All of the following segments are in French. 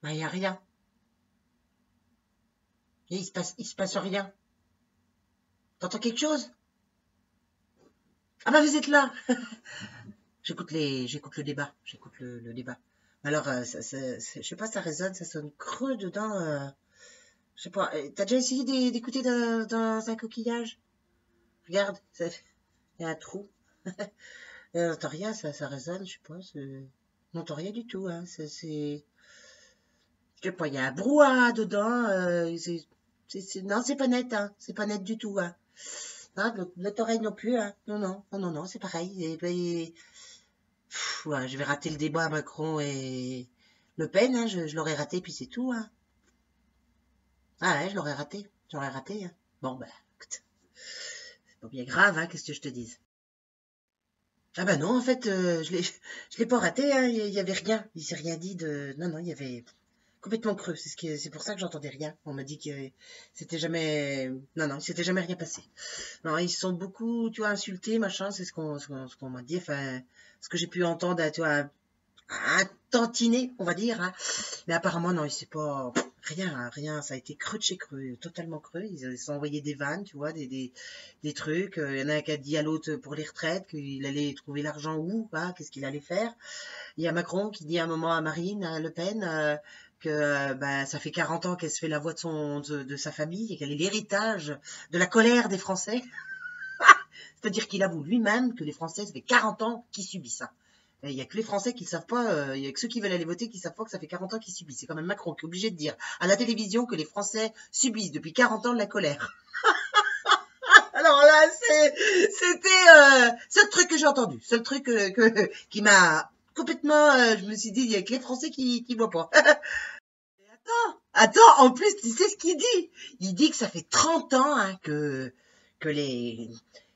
Ben, il n'y a rien. Et il se passe rien. T'entends quelque chose? Ah bah vous êtes là. J'écoute le débat. J'écoute le débat. Alors, je sais pas, ça résonne, ça sonne creux dedans. Je sais pas. T'as déjà essayé d'écouter dans un coquillage? Regarde, il y a un trou. T'entends rien, ça résonne, je sais pas. N'entends rien du tout, hein. Je sais pas, il y a un brouhaha dedans. Non, c'est pas net, hein. C'est pas net du tout, hein. Non, l'autre oreille non plus, hein. Non, non, non, non, non, c'est pareil. Ouais, je vais rater le débat Macron et Le Pen, hein. Je l'aurais raté, puis c'est tout, hein. Ah ouais, je l'aurais raté. J'aurais raté, hein. Bon, ben, écoute, c'est pas bien grave, hein, qu'est-ce que je te dise. Ah bah non, en fait, je l'ai pas raté, hein. Il y avait rien. Il s'est rien dit de. Non, non, il y avait complètement creux. C'est pour ça que j'entendais rien. On m'a dit que c'était jamais. Non, non, il s'était jamais rien passé. Non, ils se sont beaucoup, tu vois, insultés, machin. C'est ce qu'on m'a dit. Enfin, ce que j'ai pu entendre, tu vois, un tantinet, on va dire, hein. Mais apparemment, non, il s'est pas. Rien, hein, rien. Ça a été creux de chez creux, totalement creux. Ils se sont envoyés des vannes, tu vois, des trucs. Il y en a un qui a dit à l'autre pour les retraites qu'il allait trouver l'argent où, hein, qu'est-ce qu'il allait faire. Il y a Macron qui dit à un moment à Marine Le Pen que bah, ça fait 40 ans qu'elle se fait la voix de sa famille et qu'elle est l'héritage de la colère des Français. C'est-à-dire qu'il avoue lui-même que les Français, ça fait 40 ans qu'ils subissent ça. Il n'y a que les Français qui ne savent pas, il y a que ceux qui veulent aller voter qui ne savent pas que ça fait 40 ans qu'ils subissent. C'est quand même Macron qui est obligé de dire à la télévision que les Français subissent depuis 40 ans de la colère. Alors là, c'est le truc que j'ai entendu. C'est le truc qui m'a complètement, je me suis dit, il y a que les Français qui voient pas. Attends, en plus, tu sais ce qu'il dit? Il dit que ça fait 30 ans hein, que, les,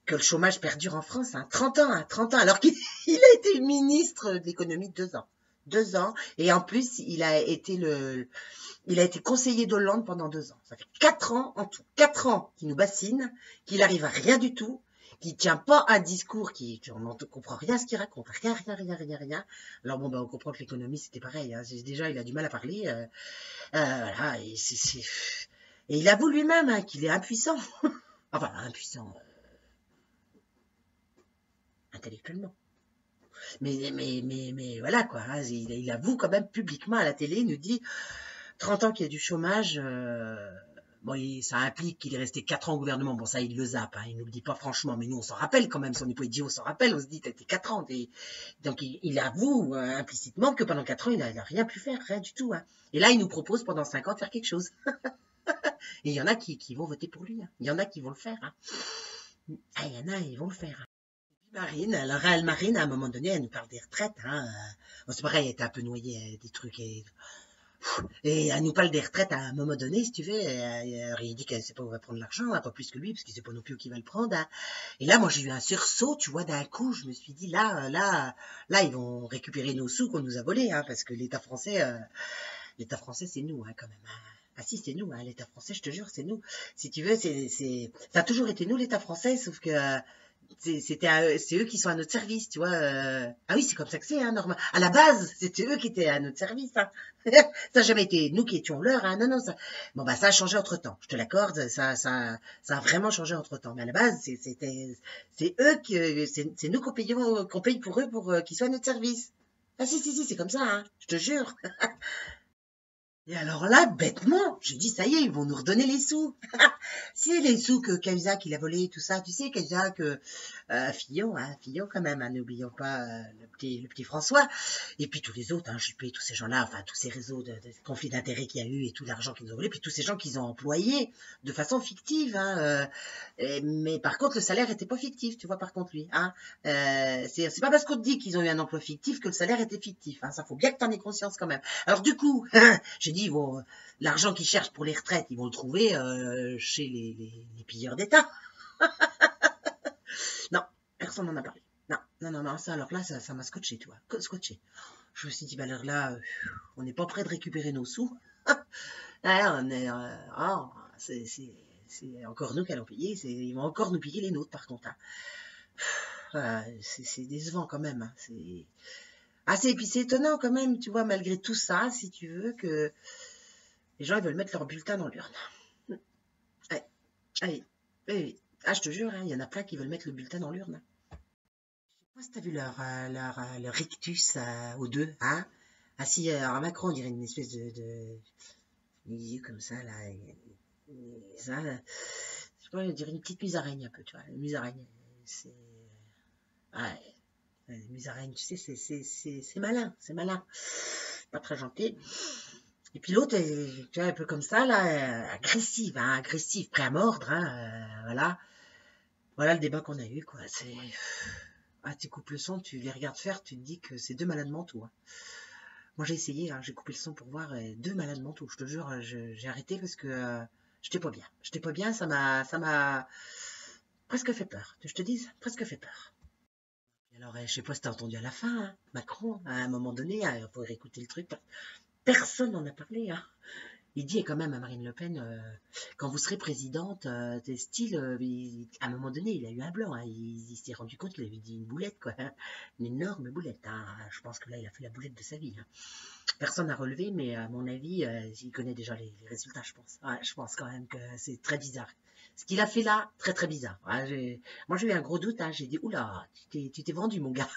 que le chômage perdure en France. Hein. 30 ans, hein, 30 ans. Alors qu'il il a été ministre de l'économie 2 ans. 2 ans. Et en plus, il a été conseiller d'Hollande pendant 2 ans. Ça fait 4 ans en tout. 4 ans qu'il nous bassine, qu'il arrive à rien du tout, qu'il tient pas un discours on n'en comprend rien à ce qu'il raconte. Rien, rien, rien, rien, rien. Alors bon, ben, on comprend que l'économie, c'était pareil. Hein. Déjà, il a du mal à parler. Voilà, et il avoue lui-même hein, qu'il est impuissant. Enfin, impuissant intellectuellement. Mais voilà quoi. Hein, il avoue quand même publiquement à la télé, il nous dit 30 ans qu'il y a du chômage. Bon, ça implique qu'il est resté 4 ans au gouvernement. Bon, ça, il le zappe. Hein, il nous le dit pas franchement, mais nous, on s'en rappelle quand même. Si on n'est pas idiot, on s'en rappelle. On se dit, t'as été 4 ans. Donc, il avoue implicitement que pendant 4 ans, il a rien pu faire, rien du tout. Hein. Et là, il nous propose pendant 5 ans de faire quelque chose. Et il y en a qui vont voter pour lui. Hein. Il y en a qui vont le faire. Hein. Ah, il y en a, ils vont le faire. Hein. Marine, alors elle, Marine, à un moment donné, elle nous parle des retraites. Hein. Bon, c'est pareil, elle était un peu noyée des trucs. Et elle nous parle des retraites à un moment donné, si tu veux. Il dit qu'elle ne sait pas où va prendre l'argent, hein, pas plus que lui, parce qu'il ne sait pas non plus où il va le prendre. Hein. Et là, moi, j'ai eu un sursaut, tu vois, d'un coup. Je me suis dit, là, ils vont récupérer nos sous qu'on nous a volés, hein, parce que l'État français, c'est nous, hein, quand même. Hein. Ah si, c'est nous, hein, l'État français, je te jure, c'est nous. Si tu veux, ça a toujours été nous, l'État français, sauf que c'est eux qui sont à notre service, tu vois. Ah oui, c'est comme ça que c'est, hein, normal. À la base, c'était eux qui étaient à notre service. Hein. Ça n'a jamais été nous qui étions leurs. Hein. Non, non, ça. Bon bah ça a changé entre temps. Je te l'accorde, ça a vraiment changé entre temps. Mais à la base, c'est eux c'est nous qu'on paye pour eux pour qu'ils soient à notre service. Ah si, si, si, c'est comme ça. Hein. Je te jure. Et alors là, bêtement, j'ai dit, ça y est, ils vont nous redonner les sous. C'est les sous que Cahuzac, il a volé, tout ça. Tu sais, Cahuzac, Fillon, hein, Fillon quand même, hein, n'oublions pas le petit François. Et puis tous les autres, hein, Juppé, tous ces gens-là, enfin, tous ces réseaux de conflits d'intérêts qu'il y a eu et tout l'argent qu'ils ont volé, puis tous ces gens qu'ils ont employés de façon fictive. Hein, mais par contre, le salaire était pas fictif, tu vois, par contre, lui. Hein, c'est pas parce qu'on te dit qu'ils ont eu un emploi fictif que le salaire était fictif. Hein, ça faut bien que tu en aies conscience quand même. Alors du coup, j'ai dit, bon, l'argent qu'ils cherchent pour les retraites, ils vont le trouver chez les pilleurs d'État. Non, personne n'en a parlé. Non, non, non, non, ça, alors là, ça m'a scotché, tu vois, scotché. Je me suis dit, bah alors là, on n'est pas prêt de récupérer nos sous. Ah, on est, oh, c'est encore nous qui allons payer, ils vont encore nous piquer les nôtres, par contre. Hein. C'est décevant quand même. Hein. Ah, et puis c'est étonnant quand même, tu vois, malgré tout ça, si tu veux, que les gens ils veulent mettre leur bulletin dans l'urne. Ouais, oui, oui, oui. Ah, je te jure, hein, il y en a plein qui veulent mettre le bulletin dans l'urne. Je sais pas si t'as vu leur rictus aux deux, hein? Ah si, alors Macron, on dirait une espèce de comme ça, là. Ça, je sais pas, on dirait une petite musaraigne un peu, tu vois. Une musaraigne, c'est... Ouais, une musaraigne, tu sais, c'est malin, c'est malin. Pas très gentil. Et puis l'autre, tu vois, un peu comme ça, là, agressive, hein, agressive, prêt à mordre, hein, voilà. Voilà le débat qu'on a eu, quoi. C'est... Ah, tu coupes le son, tu les regardes faire, tu te dis que c'est deux malades mentaux, hein. Moi, j'ai essayé, hein, j'ai coupé le son pour voir deux malades mentaux. Je te jure, j'ai arrêté parce que j'étais pas bien. J'étais pas bien, ça m'a presque fait peur. Que je te dise, presque fait peur. Et alors, je sais pas si t'as entendu à la fin, hein, Macron, à un moment donné, il faudrait écouter le truc. Personne n'en a parlé, hein. Il dit quand même à Marine Le Pen, quand vous serez présidente, des styles, à un moment donné, il a eu un blanc, hein, il s'est rendu compte qu'il avait dit une boulette, quoi, hein, une énorme boulette, hein. Je pense que là, il a fait la boulette de sa vie, hein. Personne n'a relevé, mais à mon avis, il connaît déjà les résultats, je pense. Ouais, je pense quand même que c'est très bizarre. Ce qu'il a fait là, très très bizarre. Ouais, moi, j'ai eu un gros doute, hein, j'ai dit, oula, tu t'es vendu, mon gars.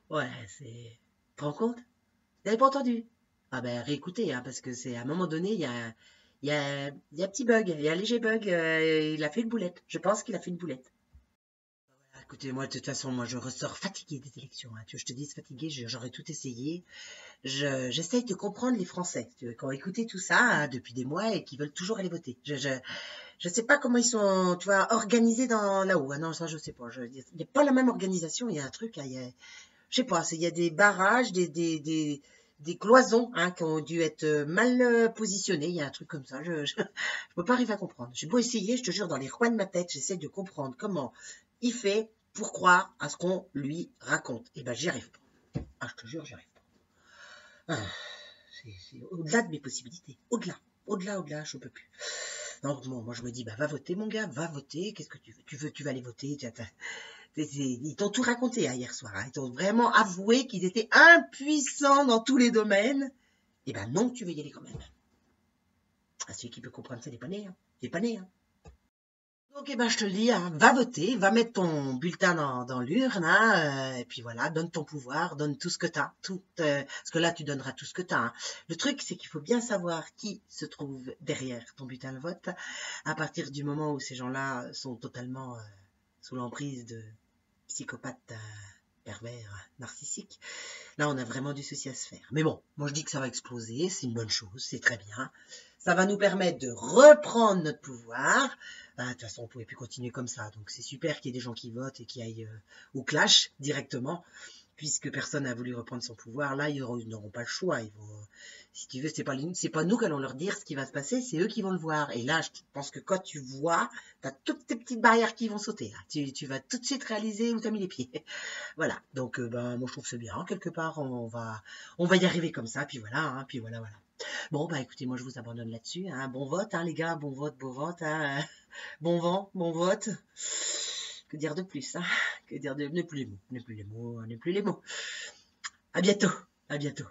Ouais, c'est... Tu te rends compte? Vous n'avez pas entendu? Ah ben réécoutez, hein, parce que c'est à un moment donné, il y a un petit bug, il y a un léger bug, il a fait une boulette. Je pense qu'il a fait une boulette. Ah, écoutez, moi de toute façon, moi je ressors fatigué des élections, hein. Tu veux que je te dise fatigué, j'aurais tout essayé. J'essaye de comprendre les Français, tu vois, qui ont écouté tout ça hein, depuis des mois et qui veulent toujours aller voter. Je sais pas comment ils sont, tu vois, organisés dans là-haut. Ah non, ça je sais pas. Il n'y a pas la même organisation. Il y a un truc, hein, je sais pas, il y a des barrages, des cloisons hein, qui ont dû être mal positionnées. Il y a un truc comme ça. Je peux pas arriver à comprendre. J'ai beau essayer, je te jure, dans les coins de ma tête, j'essaie de comprendre comment il fait pour croire à ce qu'on lui raconte. Et ben, j'y arrive pas. Ah, je te jure, j'y arrive pas. Ah, c'est au-delà de mes possibilités. Au-delà. Au-delà, je peux plus. Donc, bon, moi, je me dis, bah, va voter, mon gars, va voter. Qu'est-ce que tu veux? Tu vas aller voter. Ils t'ont tout raconté hein, hier soir. Hein. Ils t'ont vraiment avoué qu'ils étaient impuissants dans tous les domaines. Eh ben non, tu veux y aller quand même. Ah, celui qui peut comprendre ça, il n'est pas né. Hein. Il n'est pas né. Hein. Donc, eh ben, je te le dis, hein, va voter, va mettre ton bulletin dans l'urne, hein, et puis voilà, donne ton pouvoir, donne tout ce que tu as. Parce que là, tu donneras tout ce que tu as. Hein. Le truc, c'est qu'il faut bien savoir qui se trouve derrière ton bulletin de vote à partir du moment où ces gens-là sont totalement sous l'emprise de psychopathes pervers, narcissiques. Là, on a vraiment du souci à se faire. Mais bon, moi je dis que ça va exploser, c'est une bonne chose, c'est très bien. Ça va nous permettre de reprendre notre pouvoir. De toute façon, on ne pouvait plus continuer comme ça. Donc c'est super qu'il y ait des gens qui votent et qui aillent au clash directement, puisque personne n'a voulu reprendre son pouvoir. Là, ils n'auront pas le choix. Ils vont, si tu veux, c'est pas nous qui allons leur dire ce qui va se passer, c'est eux qui vont le voir. Et là, je pense que quand tu vois, tu as toutes tes petites barrières qui vont sauter. Là. Tu vas tout de suite réaliser où tu as mis les pieds. Voilà. Donc, ben, moi, je trouve que c'est bien. Quelque part, on va y arriver comme ça. Puis voilà. Hein, puis voilà. Bon, bah écoutez, moi, je vous abandonne là-dessus. Hein. Bon vote, hein, les gars. Bon vote, beau vote. Hein. Bon vent, bon vote. Que dire de plus hein. Que dire de... Ne plus les mots. Ne plus les mots. Ne plus les mots. À bientôt. À bientôt.